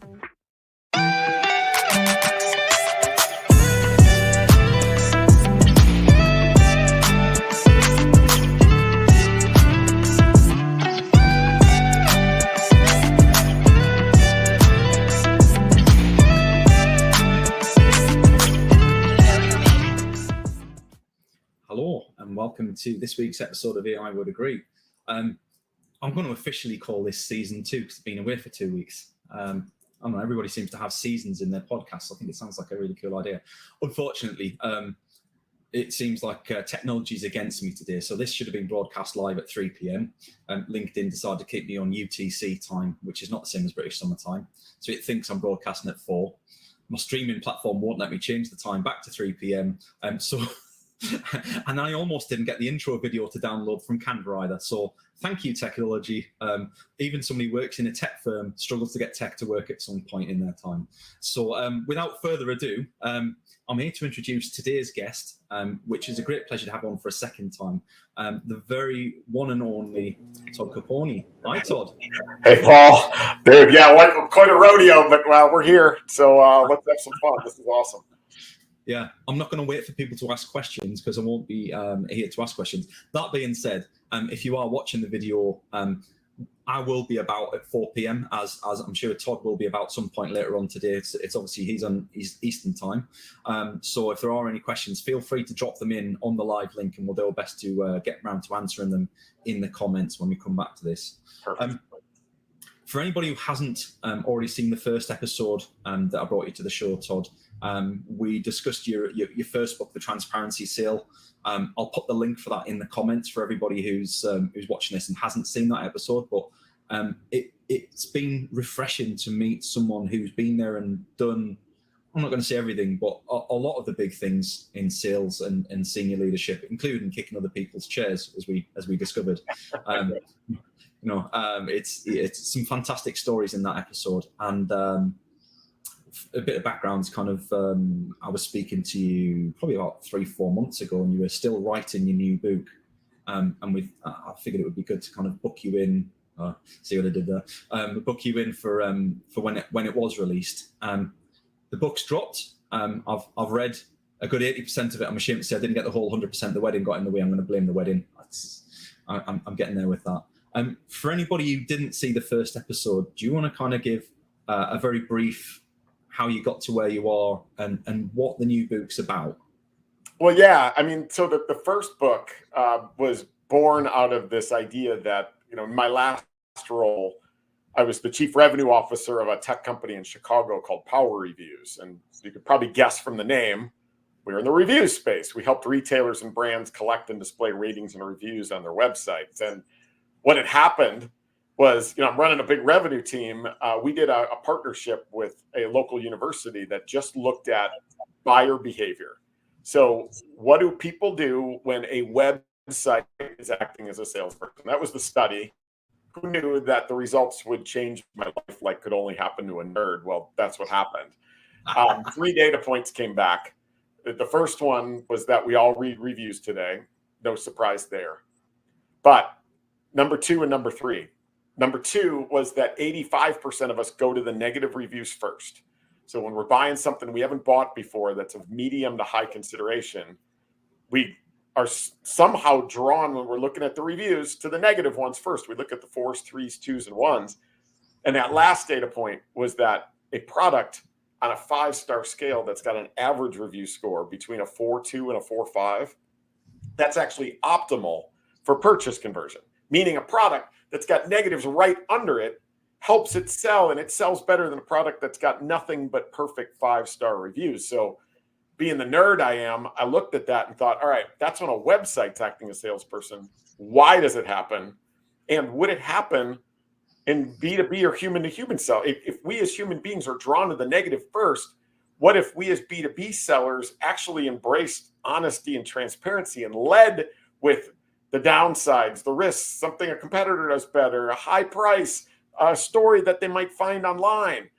Hello and welcome to this week's episode of AI Would Agree. I'm going to officially call this season 2 because it's been away for 2 weeks. I don't know, everybody seems to have seasons in their podcasts. I think it sounds like a really cool idea. Unfortunately, it seems like technology's against me today. So this should have been broadcast live at 3 p.m. LinkedIn decided to keep me on UTC time, which is not the same as British Summer Time. So it thinks I'm broadcasting at 4. My streaming platform won't let me change the time back to 3 p.m. And I almost didn't get the intro video to download from Canva either. So thank you, technology. Even somebody who works in a tech firm struggles to get tech to work at some point in their time. So without further ado, I'm here to introduce today's guest, which is a great pleasure to have on for a second time, the very one and only Todd Caponi. Hi, Todd. Hey, Paul. Dude, yeah, quite a rodeo, but we're here. So let's have some fun. This is awesome. Yeah, I'm not going to wait for people to ask questions because I won't be here to ask questions. That being said, if you are watching the video, I will be about at 4 p.m. as I'm sure Todd will be about some point later on today. It's obviously he's on Eastern time. So if there are any questions, feel free to drop them in on the live link and we'll do our best to get around to answering them in the comments when we come back to this. Perfect. For anybody who hasn't already seen the first episode that I brought you to the show, Todd, we discussed your first book, The Transparency Sale. I'll put the link for that in the comments for everybody who's watching this and hasn't seen that episode. But it's been refreshing to meet someone who's been there and done, I'm not going to say everything, but a lot of the big things in sales and senior leadership, including kicking other people's chairs, as we discovered. It's some fantastic stories in that episode. And a bit of background, kind of, I was speaking to you probably about 3-4 months ago, and you were still writing your new book. And I figured it would be good to kind of book you in. See what I did there? Book you in for when it was released. The book's dropped. I've read a good 80% of it. I'm ashamed to say I didn't get the whole 100%. The wedding got in the way. I'm going to blame the wedding. I'm getting there with that. For anybody who didn't see the first episode, do you want to kind of give a very brief how you got to where you are and what the new book's about? Well, yeah, I mean, so the first book was born out of this idea that, in my last role, I was the chief revenue officer of a tech company in Chicago called Power Reviews. And you could probably guess from the name, we were in the review space. We helped retailers and brands collect and display ratings and reviews on their websites. And what had happened was, I'm running a big revenue team. We did a partnership with a local university that just looked at buyer behavior. So what do people do when a website is acting as a salesperson? That was the study. Who knew that the results would change my life like could only happen to a nerd? Well, that's what happened. 3 data points came back. The first one was that we all read reviews today. No surprise there. But number 2 and number 3. Number 2 was that 85% of us go to the negative reviews first. So when we're buying something we haven't bought before that's of medium to high consideration, we are somehow drawn when we're looking at the reviews to the negative ones first. We look at the 4s, 3s, 2s, and 1s. And that last data point was that a product on a 5-star scale that's got an average review score between a 4.2 and a 4.5, that's actually optimal for purchase conversion, meaning a product that's got negatives right under it helps it sell, and it sells better than a product that's got nothing but perfect 5-star reviews. So being the nerd I am, I looked at that and thought, all right, that's when a website's acting as a salesperson. Why does it happen? And would it happen in B2B or human to human sell? If we as human beings are drawn to the negative first, what if we as B2B sellers actually embraced honesty and transparency and led with the downsides, the risks, something a competitor does better, a high price, a story that they might find online,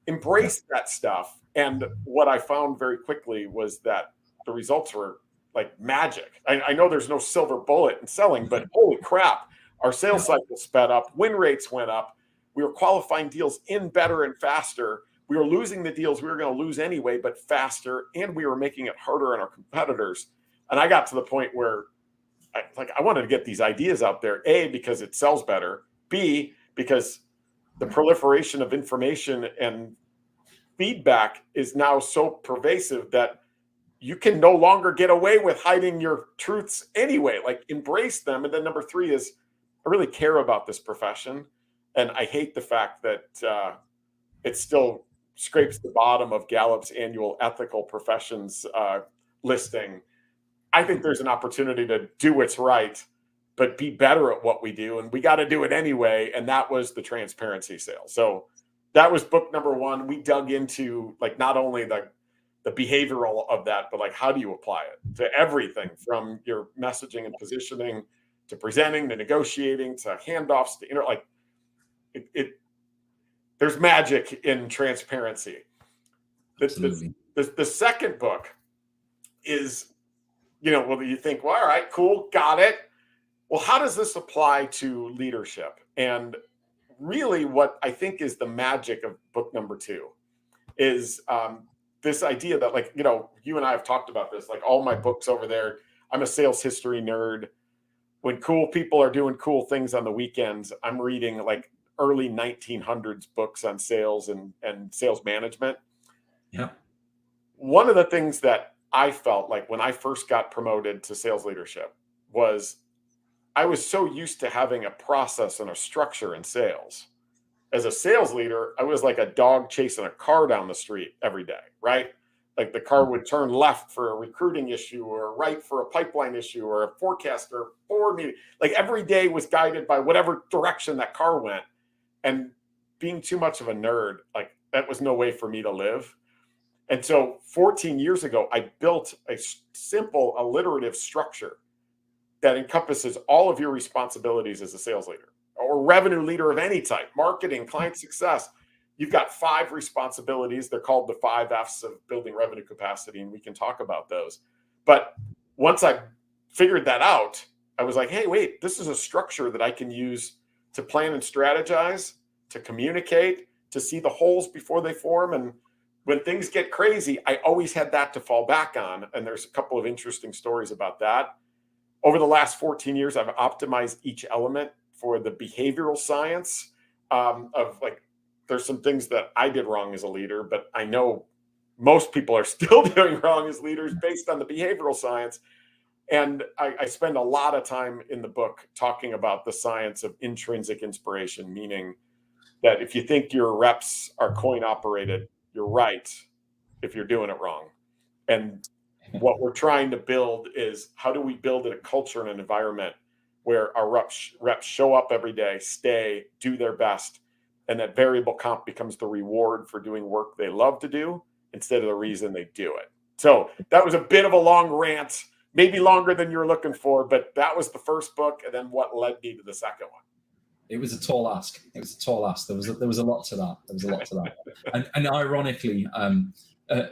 embrace that stuff. And what I found very quickly was that the results were like magic. I know there's no silver bullet in selling, but holy crap, our sales cycle sped up, win rates went up. We were qualifying deals in better and faster. We were losing the deals we were going to lose anyway, but faster, and we were making it harder on our competitors. And I got to the point where I wanted to get these ideas out there, A, because it sells better, B, because the proliferation of information and feedback is now so pervasive that you can no longer get away with hiding your truths anyway. Like, embrace them. And then number 3 is, I really care about this profession. And I hate the fact that it still scrapes the bottom of Gallup's annual ethical professions listing. I think there's an opportunity to do what's right, but be better at what we do. And we got to do it anyway. And that was the transparency sale. So that was book number 1. We dug into like not only the behavioral of that, but like, how do you apply it to everything from your messaging and positioning to presenting to negotiating to handoffs to there's magic in transparency. The second book is, well, you think, well, all right, cool, got it. Well, how does this apply to leadership? And really what I think is the magic of book number 2 is this idea that, like, you and I have talked about this, like all my books over there, I'm a sales history nerd. When cool people are doing cool things on the weekends, I'm reading like early 1900s books on sales and sales management. Yeah. One of the things that I felt like when I first got promoted to sales leadership was I was so used to having a process and a structure in sales. As a sales leader, I was like a dog chasing a car down the street every day, right? Like the car would turn left for a recruiting issue or right for a pipeline issue or a forecast or board meeting. Like every day was guided by whatever direction that car went. And being too much of a nerd, like that was no way for me to live. And so 14 years ago, I built a simple alliterative structure that encompasses all of your responsibilities as a sales leader or revenue leader of any type, marketing, client success. You've got 5 responsibilities. They're called the 5 F's of building revenue capacity, and we can talk about those. But once I figured that out, I was like, hey, wait, this is a structure that I can use to plan and strategize, to communicate, to see the holes before they form. And when things get crazy, I always had that to fall back on. And there's a couple of interesting stories about that. Over the last 14 years, I've optimized each element for the behavioral science of like, there's some things that I did wrong as a leader, but I know most people are still doing wrong as leaders based on the behavioral science. And I spend a lot of time in the book talking about the science of intrinsic inspiration, meaning that if you think your reps are coin operated, you're right if you're doing it wrong. And what we're trying to build is, how do we build a culture and an environment where our reps show up every day, stay, do their best, and that variable comp becomes the reward for doing work they love to do instead of the reason they do it. So that was a bit of a long rant, maybe longer than you were looking for, but that was the first book, and then what led me to the second one. It was a tall ask. There was a lot to that. And ironically,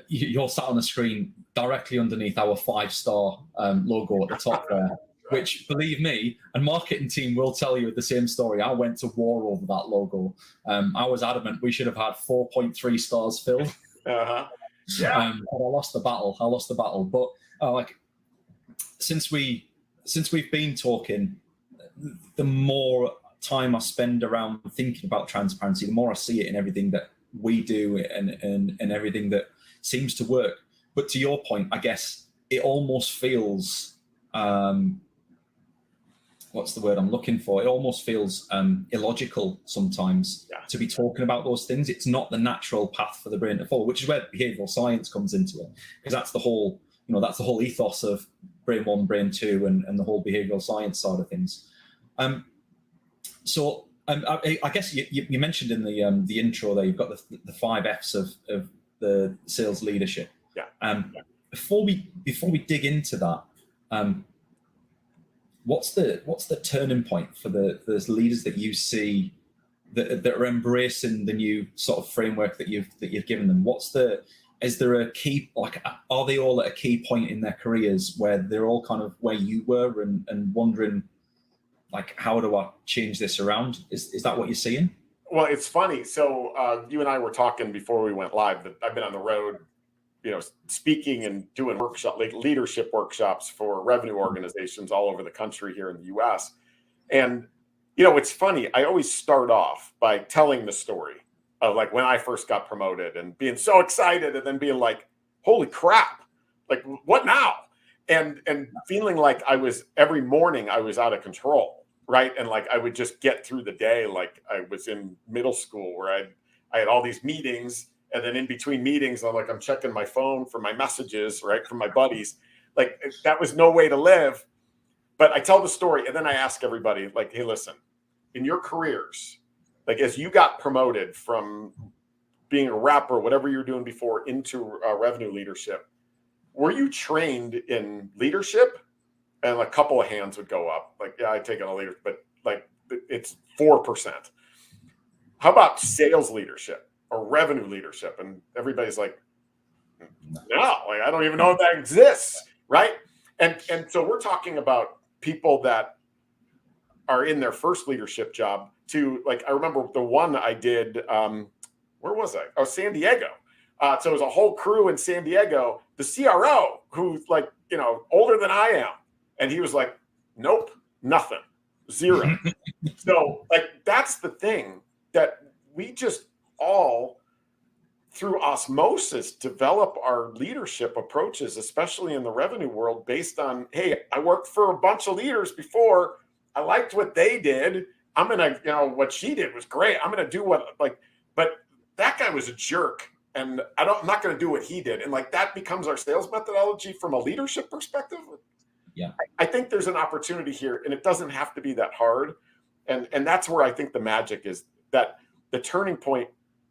you're sat on the screen directly underneath our 5-star logo at the top there, which, believe me, and marketing team will tell you the same story. I went to war over that logo. I was adamant we should have had 4.3 stars filled. Yeah. But I lost the battle. But like, since we've been talking, the more time I spend around thinking about transparency, the more I see it in everything that we do and everything that seems to work. But to your point, I guess it almost feels what's the word I'm looking for? It almost feels illogical sometimes to be talking about those things. It's not the natural path for the brain to follow, which is where behavioral science comes into it, because that's the whole ethos of brain 1, brain 2, and the whole behavioral science side of things. So I guess you mentioned in the intro there, you've got the 5 F's of the sales leadership. Before we dig into that, what's the turning point for those leaders that you see that are embracing the new sort of framework that you've given them? Is there a key, like, are they all at a key point in their careers where they're all kind of where you were and wondering, like, how do I change this around? Is that what you're seeing? Well, it's funny. So you and I were talking before we went live that I've been on the road, speaking and doing leadership workshops for revenue organizations all over the country here in the US. And, it's funny. I always start off by telling the story of like when I first got promoted and being so excited and then being like, holy crap, like what now? And feeling like every morning I was out of control. Right. And like I would just get through the day like I was in middle school where I had all these meetings, and then in between meetings I'm checking my phone for my messages, right, from my buddies. Like that was no way to live. But I tell the story and then I ask everybody like, hey, listen, in your careers, like as you got promoted from being a rep or whatever you were doing before into revenue leadership, were you trained in leadership? And a couple of hands would go up. Like, yeah, I'd taken a leader, but like it's 4%. How about sales leadership or revenue leadership? And everybody's like, no, like I don't even know if that exists, right? And so we're talking about people that are in their first leadership job to like, I remember the one I did, where was I? Oh, San Diego. So it was a whole crew in San Diego, the CRO who's like, older than I am. And he was like, nope, nothing, zero. So like, that's the thing that we just all through osmosis develop our leadership approaches, especially in the revenue world based on, hey, I worked for a bunch of leaders before. I liked what they did. I'm going to, what she did was great. I'm going to do but that guy was a jerk. And I'm not going to do what he did. And like, that becomes our sales methodology from a leadership perspective. Yeah, I think there's an opportunity here, and it doesn't have to be that hard. And that's where I think the magic is, that the turning point,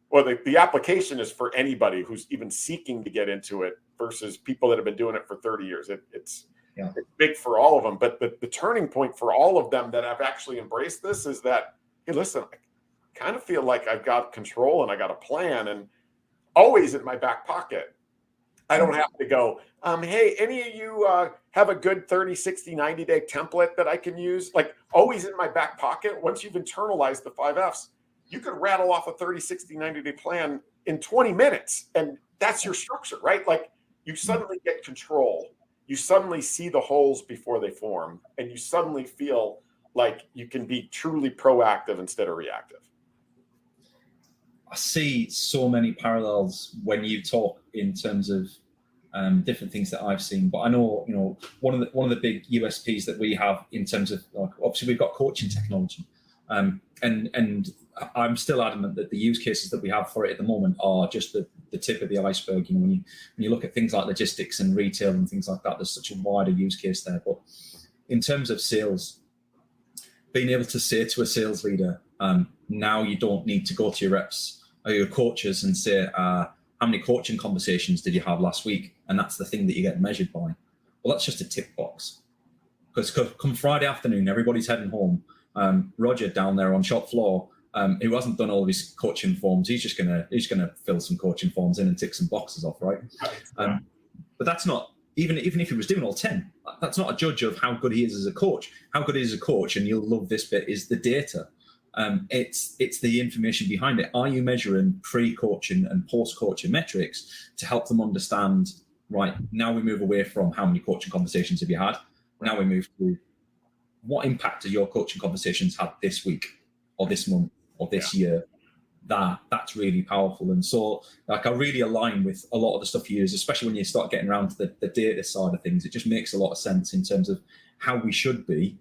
or the application is for anybody who's even seeking to get into it versus people that have been doing it for 30 years. It's big for all of them. But the turning point for all of them that have actually embraced this is that, hey, listen, I kind of feel like I've got control and I got a plan, and always in my back pocket. I don't have to go, hey, any of you have a good 30, 60, 90-day template that I can use? Like always in my back pocket. Once you've internalized the 5 Fs, you could rattle off a 30, 60, 90-day plan in 20 minutes. And that's your structure, right? Like you suddenly get control. You suddenly see the holes before they form. And you suddenly feel like you can be truly proactive instead of reactive. I see so many parallels when you talk in terms of different things that I've seen. But I know, one of the big USPs that we have in terms of, obviously we've got coaching technology, and I'm still adamant that the use cases that we have for it at the moment are just the tip of the iceberg. When you look at things like logistics and retail and things like that, there's such a wider use case there. But in terms of sales, being able to say to a sales leader, now you don't need to go to your reps or your coaches and say, how many coaching conversations did you have last week? And that's the thing that you get measured by. Well, that's just a tick box. Because come Friday afternoon, everybody's heading home. Roger down there on shop floor, who hasn't done all of his coaching forms, he's just gonna fill some coaching forms in and tick some boxes off, right? But that's not, even if he was doing all 10, that's not a judge of how good he is as a coach. How good he is as a coach, and you'll love this bit, is the data. It's the information behind it. Are you measuring pre-coaching and post-coaching metrics to help them understand, right, now we move away from how many coaching conversations have you had? Now we move to what impact have your coaching conversations had this week or this month or this year? That's really powerful. And so like I really align with a lot of the stuff you use, especially when you start getting around to the data side of things. It just makes a lot of sense in terms of how we should be,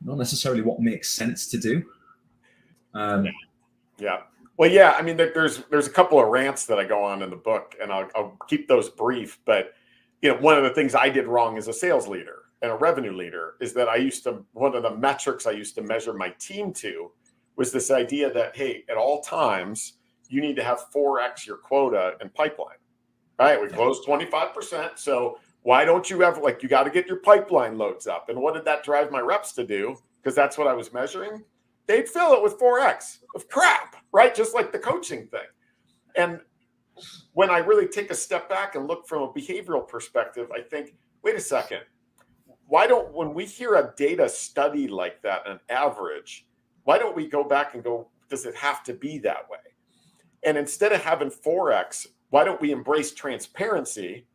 not necessarily what makes sense to do. Yeah. Well, yeah, I mean, there's a couple of rants that I go on in the book, and I'll keep those brief. But, one of the things I did wrong as a sales leader and a revenue leader is that one of the metrics I used to measure my team to was this idea that, hey, at all times, you need to have 4x your quota in pipeline, right? We closed 25%. So why don't you have, you got to get your pipeline loads up. And what did that drive my reps to do? Because that's what I was measuring. They'd fill it with 4x of crap, right? Just like the coaching thing. And when I really take a step back and look from a behavioral perspective, I think, wait a second. When we hear a data study like that, an average, why don't we go back and go, does it have to be that way? And instead of having 4x, why don't we embrace transparency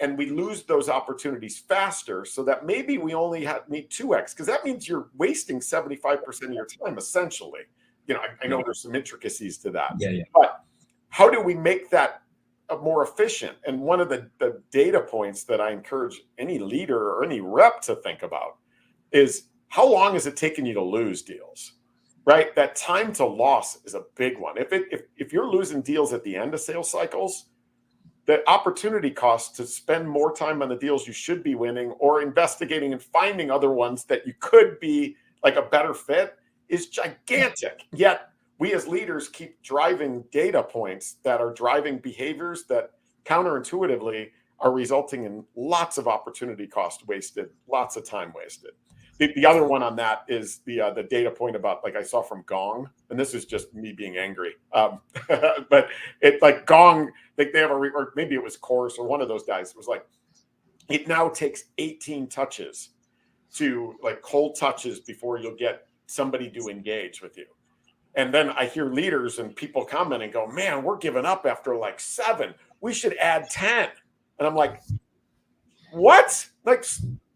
and we lose those opportunities faster so that maybe we only need 2x? Because that means you're wasting 75% of your time, essentially. I know there's some intricacies to that. Yeah. But how do we make that more efficient? And one of the data points that I encourage any leader or any rep to think about is, how long is it taking you to lose deals? Right? That time to loss is a big one. If you're losing deals at the end of sales cycles, the opportunity cost to spend more time on the deals you should be winning or investigating and finding other ones that you could be like a better fit is gigantic. Yet we as leaders keep driving data points that are driving behaviors that counterintuitively are resulting in lots of opportunity cost wasted, lots of time wasted. The other one on that is the data point about, like I saw from Gong, and this is just me being angry, but it's like Gong, like they have or maybe it was Course or one of those guys. It was like, it now takes 18 touches to like cold touches before you'll get somebody to engage with you. And then I hear leaders and people comment and go, man, we're giving up after like 7. We should add 10. And I'm like, what? Like,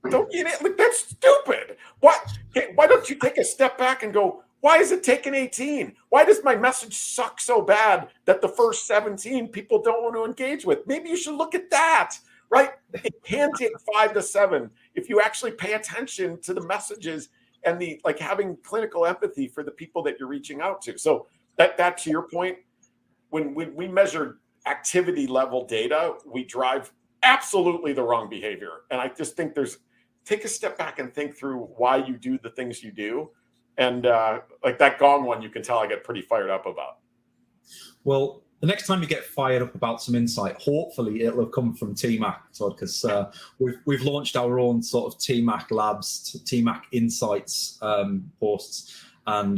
don't you like, that's stupid. What? Why don't you take a step back and go, why is it taking 18? Why does my message suck so bad that the first 17 people don't want to engage with? Maybe you should look at that, right? It can take 5 to 7 if you actually pay attention to the messages and the like having clinical empathy for the people that you're reaching out to. So that to your point, when we measure activity level data, we drive absolutely the wrong behavior. And I just think take a step back and think through why you do the things you do. And like that Gong one, you can tell I get pretty fired up about. Well, the next time you get fired up about some insight, hopefully it'll have come from TMAC, Todd, because we've launched our own sort of TMAC labs, TMAC insights posts, and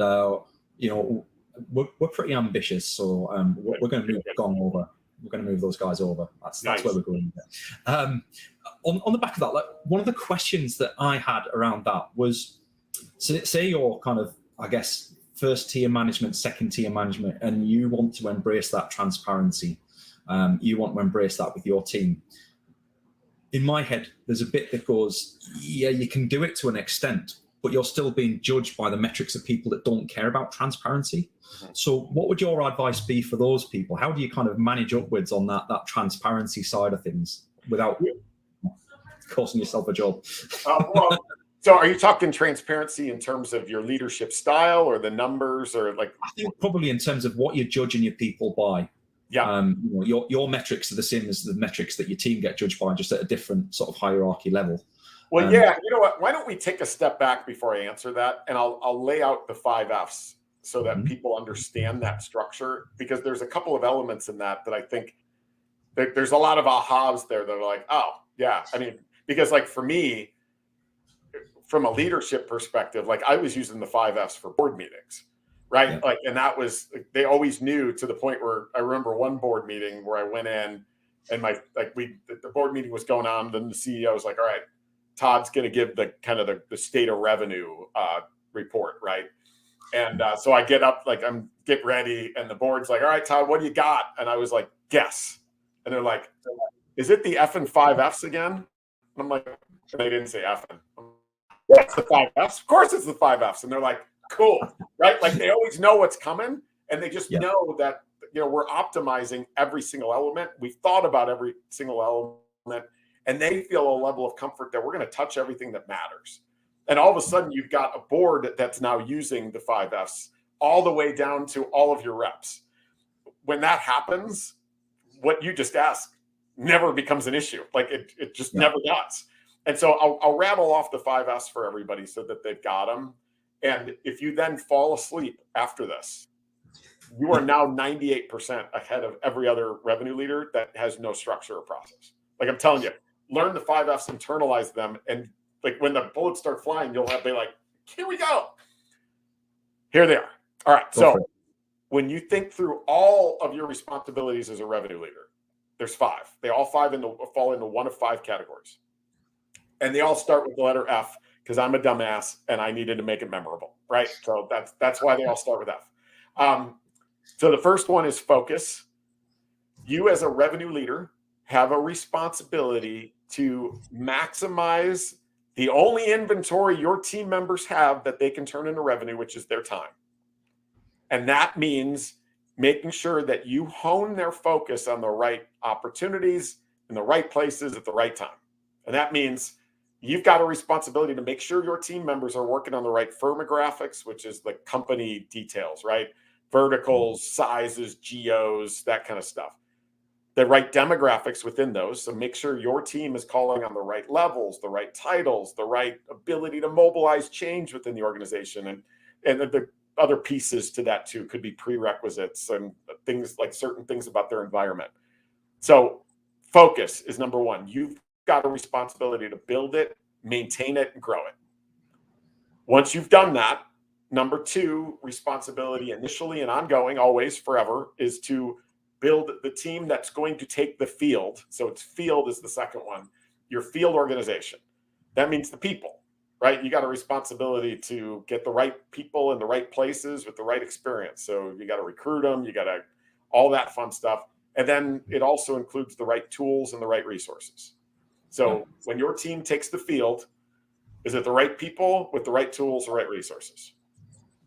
we're pretty ambitious, so we're going to move Gong over. We're going to move those guys over. That's nice. Where we're going. On the back of that, like, one of the questions that I had around that was, so say you're kind of, I guess, first tier management, second tier management, and you want to embrace that transparency. You want to embrace that with your team. In my head, there's a bit that goes, yeah, you can do it to an extent, but you're still being judged by the metrics of people that don't care about transparency. So what would your advice be for those people? How do you kind of manage upwards on that transparency side of things without costing yourself a job? So are you talking transparency in terms of your leadership style or the numbers, or like? I think probably in terms of what you're judging your people by. Yeah. Your metrics are the same as the metrics that your team get judged by, just at a different sort of hierarchy level. Well, yeah, you know what? Why don't we take a step back before I answer that, and I'll lay out the 5 Fs so that people understand that structure, because there's a couple of elements in that I think there's a lot of ahas there that are like, oh yeah, I mean, because like for me, from a leadership perspective, like I was using the 5 Fs for board meetings, right? Yeah. Like, and that was, they always knew, to the point where I remember one board meeting where I went in and the board meeting was going on. Then the CEO was like, all right, Todd's going to give the kind of the state of revenue report. Right. And so I get up, like I'm get ready, and the board's like, all right, Todd, what do you got? And I was like, guess. And they're like, is it the effing 5 Fs again? And I'm like, they didn't say effing. That's the 5 Fs. Of course it's the 5 Fs. And they're like, cool, right? Like they always know what's coming, and they just know that, we're optimizing every single element. We've thought about every single element, and they feel a level of comfort that we're going to touch everything that matters. And all of a sudden you've got a board that's now using the 5 Fs all the way down to all of your reps. When that happens, what you just asked never becomes an issue. Like it just never does. And so I'll rattle off the 5 Fs for everybody so that they've got them. And if you then fall asleep after this, you are now 98% ahead of every other revenue leader that has no structure or process. Like I'm telling you, learn the 5 Fs, internalize them. And like when the bullets start flying, you'll be like, here we go. Here they are. All right. So when you think through all of your responsibilities as a revenue leader, there's 5. They all fall into one of 5 categories. And they all start with the letter F, because I'm a dumbass and I needed to make it memorable, right? So that's why they all start with F. So the first one is focus. You as a revenue leader have a responsibility to maximize the only inventory your team members have that they can turn into revenue, which is their time. And that means making sure that you hone their focus on the right opportunities in the right places at the right time. And that means you've got a responsibility to make sure your team members are working on the right firmographics, which is the company details, right? Verticals, sizes, geos, that kind of stuff. The right demographics within those. So make sure your team is calling on the right levels, the right titles, the right ability to mobilize change within the organization. And the other pieces to that too could be prerequisites and things like certain things about their environment. So focus is number one. You've got a responsibility to build it, maintain it, and grow it. Once you've done that, number two responsibility initially and ongoing, always, forever, is to build the team that's going to take the field. So it's field is the second one, your field organization. That means the people, right? You got a responsibility to get the right people in the right places with the right experience. So you got to recruit them, you got to all that fun stuff. And then it also includes the right tools and the right resources. So when your team takes the field, is it the right people with the right tools, the right resources?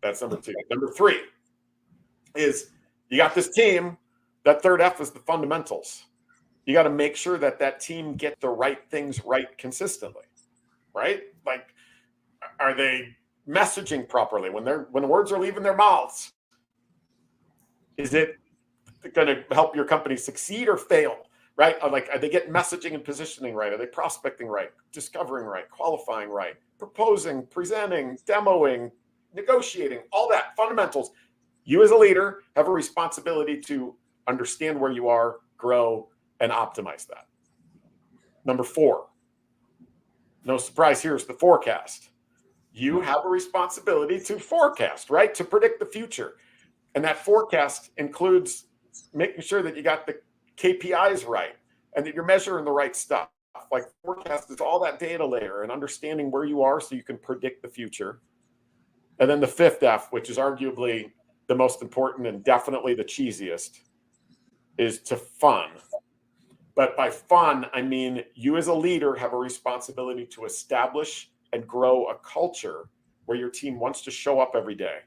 That's number two. Number three is you got this team. That third F is the fundamentals. You got to make sure that that team get the right things right consistently, right? Like, are they messaging properly when the words are leaving their mouths? Is it going to help your company succeed or fail, right? Like, are they getting messaging and positioning right? Are they prospecting right, discovering right, qualifying right, proposing, presenting, demoing, negotiating, all that fundamentals? You as a leader have a responsibility to understand where you are, grow, and optimize that. Number four, no surprise here, is the forecast. You have a responsibility to forecast, right? To predict the future. And that forecast includes making sure that you got the KPIs right and that you're measuring the right stuff. Like, forecast is all that data layer and understanding where you are so you can predict the future. And then the fifth F, which is arguably the most important and definitely the cheesiest, is to fun. But by fun, I mean you as a leader have a responsibility to establish and grow a culture where your team wants to show up every day,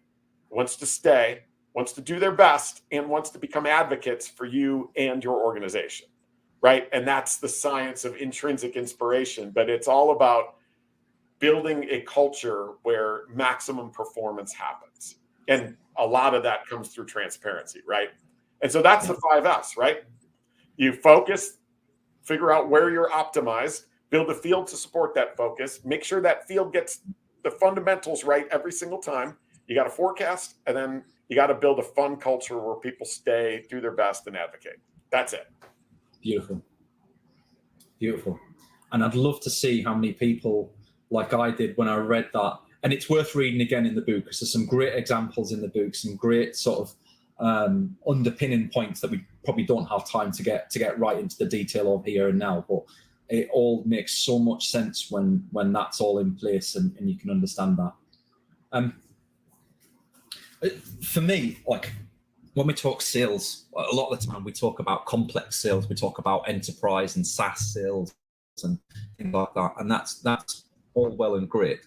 wants to stay, wants to do their best, and wants to become advocates for you and your organization, right? And that's the science of intrinsic inspiration. But it's all about building a culture where maximum performance happens. And a lot of that comes through transparency, right? And so that's the 5S, right? You focus, figure out where you're optimized, build a field to support that focus, make sure that field gets the fundamentals right every single time. You got to forecast, and then you got to build a fun culture where people stay, do their best, and advocate. That's it. Beautiful. Beautiful. And I'd love to see how many people, like I did when I read that, and it's worth reading again in the book because there's some great examples in the book, some great sort of underpinning points that we probably don't have time to get right into the detail of here and now, but it all makes so much sense when that's all in place and you can understand that. For me, like, when we talk sales, a lot of the time we talk about complex sales, we talk about enterprise and SaaS sales and things like that, and that's all well and great.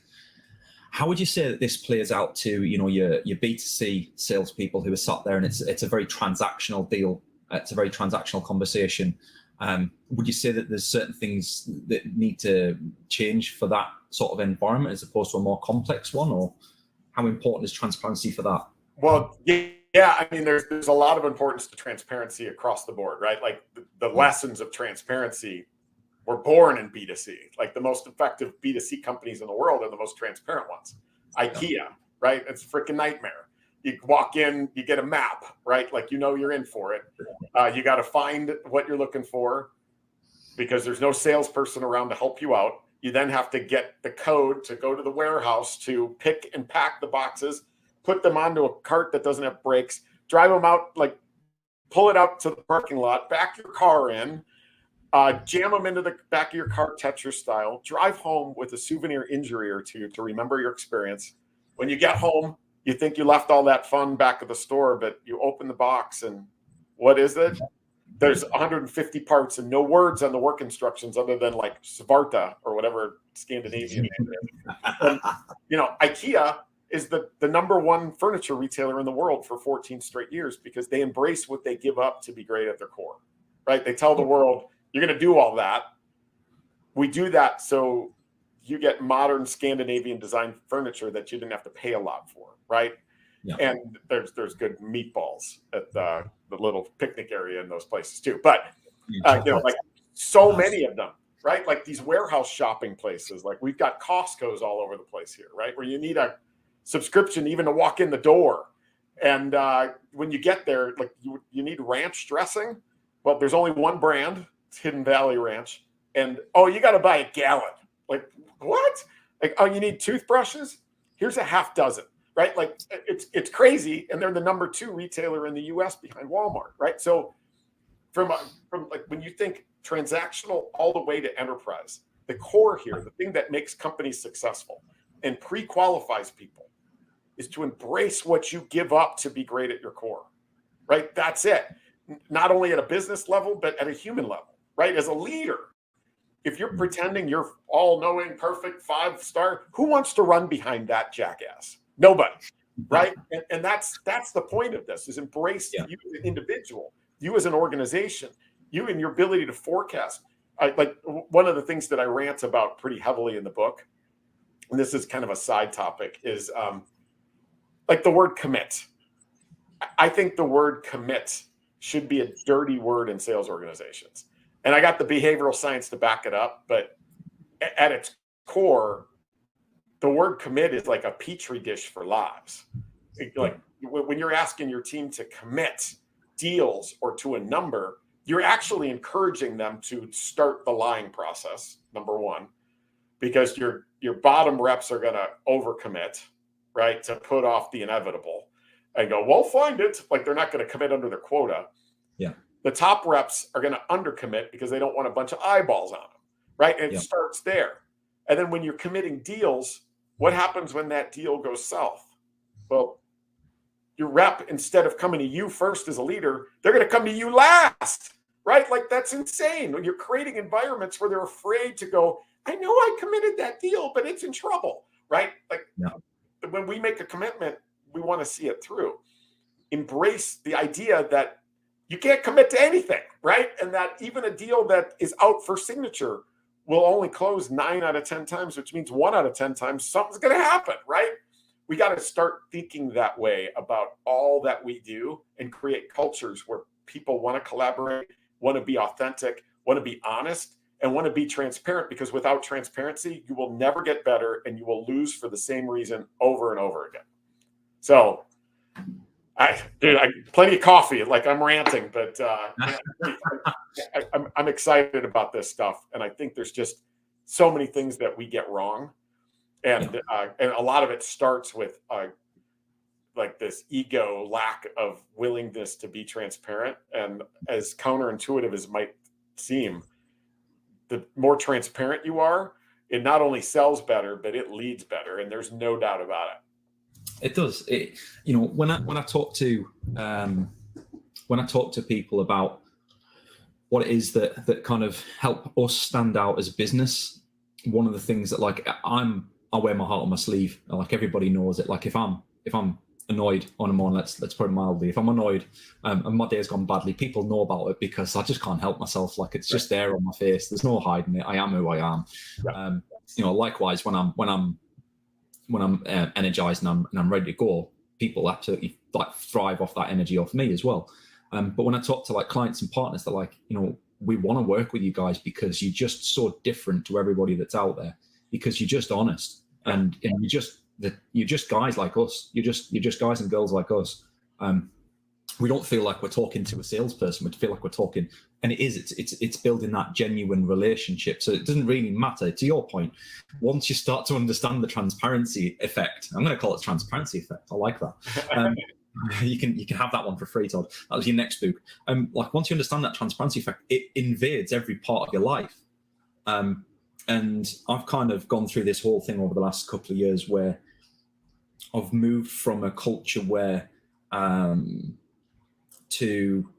How would you say that this plays out to, you know, your B2C salespeople who are sat there and it's a very transactional deal, it's a very transactional conversation? Would you say that there's certain things that need to change for that sort of environment as opposed to a more complex one, or how important is transparency for that? Well, yeah, I mean, there's a lot of importance to transparency across the board, right? Like the lessons of transparency were born in B2C. Like, the most effective B2C companies in the world are the most transparent ones. IKEA, right? It's a freaking nightmare. You walk in, you get a map, right? Like, you know you're in for it. You got to find what you're looking for because there's no salesperson around to help you out. You then have to get the code to go to the warehouse to pick and pack the boxes, put them onto a cart that doesn't have brakes, drive them out, like pull it out to the parking lot, back your car in, jam them into the back of your car Tetris style, drive home with a souvenir injury or two to remember your experience. When you get home, You think you left all that fun back at the store, but you open the box and what is it? There's 150 parts and no words on the work instructions other than like Svarta or whatever Scandinavian name it is. And, you know, IKEA is the #1 furniture retailer in the world for 14 straight years because they embrace what they give up to be great at their core, right? They tell the world, you're going to do all that. We do that so you get modern Scandinavian design furniture that you didn't have to pay a lot for, right? Yeah. And there's good meatballs at the little picnic area in those places too. But you know, like so many of them, right? Like these warehouse shopping places, like we've got Costco's all over the place here, right? Where you need a subscription even to walk in the door. And when you get there, like you need ranch dressing. Well, there's only one brand, it's Hidden Valley Ranch. And oh, you got to buy a gallon. Like what? Like, oh, you need toothbrushes? Here's a half dozen, right? Like it's crazy. And they're the #2 retailer in the US behind Walmart, right? So from like when you think transactional all the way to enterprise, the core here, the thing that makes companies successful and pre-qualifies people is to embrace what you give up to be great at your core, right? That's it. Not only at a business level, but at a human level, right? As a leader, if you're pretending you're all-knowing, perfect, 5-star, who wants to run behind that jackass? Nobody, right? And that's the point of this, is embrace you as an individual, you as an organization, you and your ability to forecast. Like one of the things that I rant about pretty heavily in the book, and this is kind of a side topic, is like the word commit. I think the word commit should be a dirty word in sales organizations. And I got the behavioral science to back it up, but at its core, the word commit is like a petri dish for lies. Like when you're asking your team to commit deals or to a number, you're actually encouraging them to start the lying process, #1, because your bottom reps are going to overcommit, right, to put off the inevitable and go, we'll find it. Like they're not going to commit under their quota. Yeah. The top reps are going to undercommit because they don't want a bunch of eyeballs on them, right? And it starts there. And then when you're committing deals, what happens when that deal goes south? Well, your rep, instead of coming to you first as a leader, they're going to come to you last, right? Like that's insane. When you're creating environments where they're afraid to go, I know I committed that deal, but it's in trouble, right? Like when we make a commitment, we want to see it through. Embrace the idea that you can't commit to anything, right? And that even a deal that is out for signature will only close 9 out of 10 times, which means 1 out of 10 times something's going to happen, right? We got to start thinking that way about all that we do and create cultures where people want to collaborate, want to be authentic, want to be honest, and want to be transparent, because without transparency, you will never get better and you will lose for the same reason over and over again. So plenty of coffee, like I'm ranting, but I'm excited about this stuff. And I think there's just so many things that we get wrong. And a lot of it starts with like this ego lack of willingness to be transparent. And as counterintuitive as it might seem, the more transparent you are, it not only sells better, but it leads better. And there's no doubt about it. It does. You know, when I talk to people about what it is that kind of help us stand out as a business, one of the things that like I wear my heart on my sleeve. Like everybody knows it. Like if I'm annoyed on a morning, let's put it mildly, if I'm annoyed and my day has gone badly, people know about it because I just can't help myself. Like it's just there on my face. There's no hiding it. I am who I am. Yeah. You know, likewise when I'm energized and I'm ready to go, people absolutely like thrive off that energy off me as well. But when I talk to like clients and partners, they're like, you know, we want to work with you guys because you're just so different to everybody that's out there, because you're just honest and you're just guys like us. You're just guys and girls like us. We don't feel like we're talking to a salesperson. We feel like we're talking, and it's building that genuine relationship. So it doesn't really matter. To your point, once you start to understand the transparency effect, I'm going to call it transparency effect. I like that. You can have that one for free, Todd. That was your next book. Like once you understand that transparency effect, it invades every part of your life. And I've kind of gone through this whole thing over the last couple of years where I've moved from a culture where to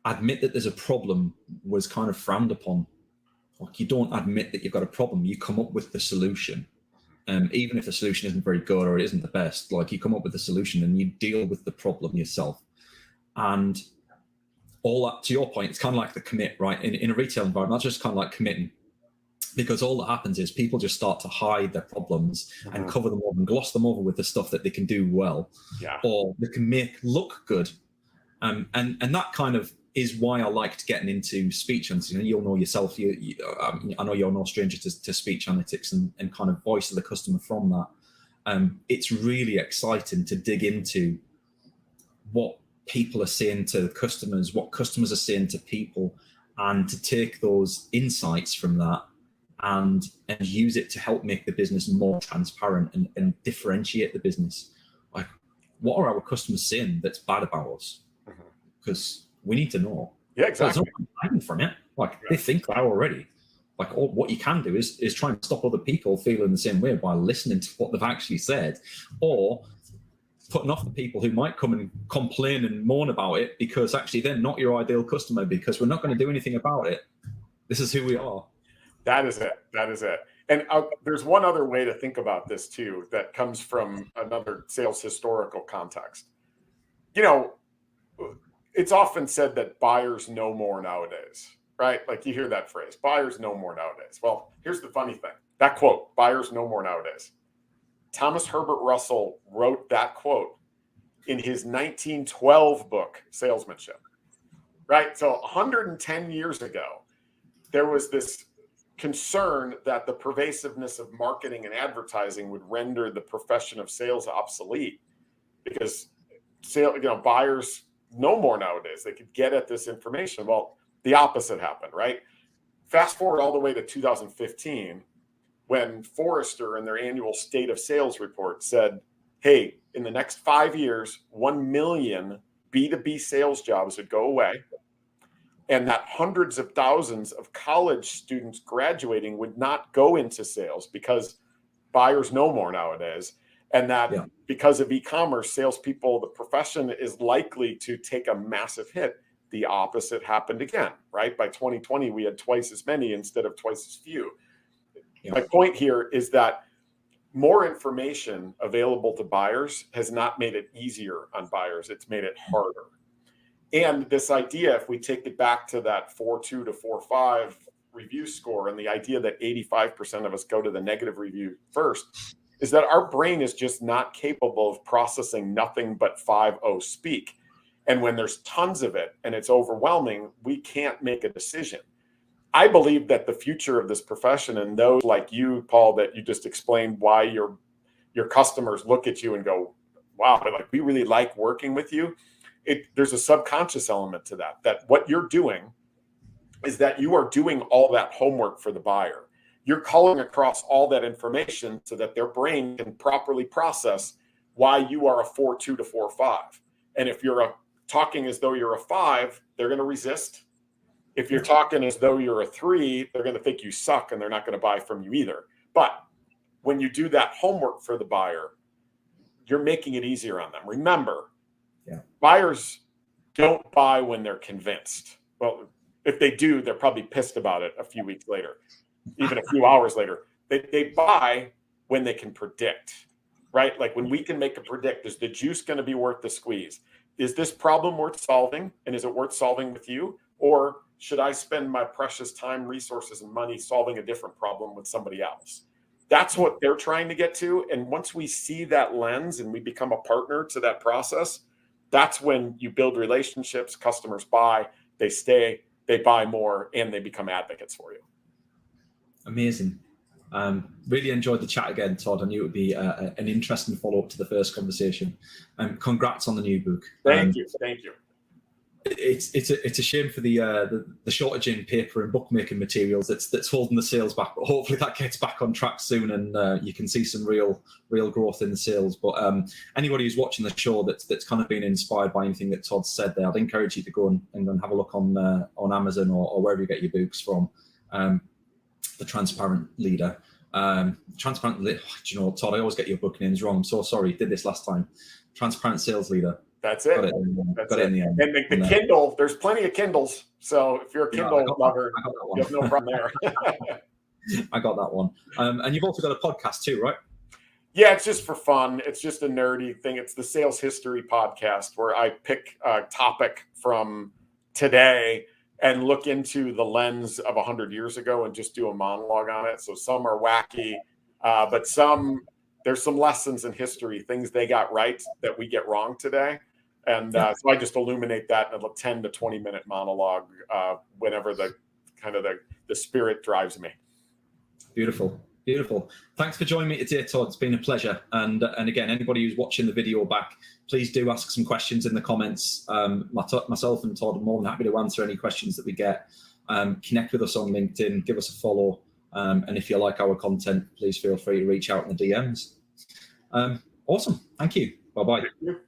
admit that there's a problem was kind of frowned upon. Like, you don't admit that you've got a problem, you come up with the solution. Even if the solution isn't very good or it isn't the best, like, you come up with the solution and you deal with the problem yourself. And all that, to your point, it's kind of like the commit, right? In a retail environment, that's just kind of like committing. Because all that happens is people just start to hide their problems and cover them over and gloss them over with the stuff that they can do well, or they can make look good. And that kind of is why I liked getting into speech. And you'll know yourself, I know you're no stranger to speech analytics and kind of voice of the customer from that. It's really exciting to dig into what people are saying to customers, what customers are saying to people, and to take those insights from that and use it to help make the business more transparent and differentiate the business. Like, what are our customers saying that's bad about us? Because we need to know. Yeah, exactly. There's no hiding from it. Like, they think that already. Like, what you can do is try and stop other people feeling the same way by listening to what they've actually said, or putting off the people who might come and complain and moan about it, because actually they're not your ideal customer, because we're not going to do anything about it. This is who we are. That is it. That is it. And there's one other way to think about this too, that comes from another sales historical context. You know, it's often said that buyers know more nowadays, right? Like, you hear that phrase, buyers know more nowadays. Well, here's the funny thing. That quote, buyers know more nowadays. Thomas Herbert Russell wrote that quote in his 1912 book, Salesmanship, right? So 110 years ago, there was this concern that the pervasiveness of marketing and advertising would render the profession of sales obsolete, because buyers know more nowadays. They could get at this information. Well, the opposite happened, right? Fast forward all the way to 2015, when Forrester in their annual State of Sales report said, hey, in the next 5 years, 1 million B2B sales jobs would go away, and that hundreds of thousands of college students graduating would not go into sales because buyers know more nowadays. And that because of e-commerce, salespeople, the profession is likely to take a massive hit. The opposite happened again, right? By 2020, we had twice as many instead of twice as few. My point here is that more information available to buyers has not made it easier on buyers. It's made it harder. And this idea, if we take it back to that 4.2 to 4.5 review score, and the idea that 85% of us go to the negative review first, is that our brain is just not capable of processing nothing but 5.0 speak. And when there's tons of it and it's overwhelming, we can't make a decision. I believe that the future of this profession, and those like you, Paul, that you just explained why your customers look at you and go, wow, like, we really like working with you. There's a subconscious element to that what you're doing is that you are doing all that homework for the buyer. You're culling across all that information so that their brain can properly process why you are a 4.2 to 4.5. And if you're talking as though you're a 5, they're going to resist. If you're talking as though you're a 3, they're going to think you suck and they're not going to buy from you either. But when you do that homework for the buyer, you're making it easier on them. Remember, buyers don't buy when they're convinced. Well, if they do, they're probably pissed about it a few weeks later, even a few hours later. They buy when they can predict, right? Like, when we can make a predict, is the juice going to be worth the squeeze? Is this problem worth solving? And is it worth solving with you? Or should I spend my precious time, resources, and money solving a different problem with somebody else? That's what they're trying to get to. And once we see that lens and we become a partner to that process, that's when you build relationships, customers buy, they stay, they buy more, and they become advocates for you. Amazing. Really enjoyed the chat again, Todd. I knew it would be an interesting follow-up to the first conversation. Congrats on the new book. Thank you. It's a shame for the shortage in paper and bookmaking materials that's holding the sales back, but hopefully that gets back on track soon, and you can see some real growth in the sales. But anybody who's watching the show that's kind of been inspired by anything that Todd said there, I'd encourage you to go and have a look on Amazon or wherever you get your books from. The Transparent Leader. Transparent. Do you know what, Todd? I always get your book names wrong. I'm so sorry. Did this last time. Transparent Sales Leader. That's it. Got it in the end. And the Kindle, there's plenty of Kindles. So if you're a Kindle lover, you have no problem there. I got that one. And you've also got a podcast too, right? Yeah, it's just for fun. It's just a nerdy thing. It's the Sales History Podcast, where I pick a topic from today and look into the lens of 100 years ago and just do a monologue on it. So some are wacky, but there's some lessons in history, things they got right that we get wrong today. And so I just illuminate that in a 10 to 20 minute monologue whenever the spirit drives me. Beautiful. Thanks for joining me today, Todd. It's been a pleasure. And again, anybody who's watching the video back, please do ask some questions in the comments. Myself and Todd are more than happy to answer any questions that we get. Connect with us on LinkedIn, give us a follow. And if you like our content, please feel free to reach out in the DMs. Awesome. Thank you. Bye-bye. Thank you.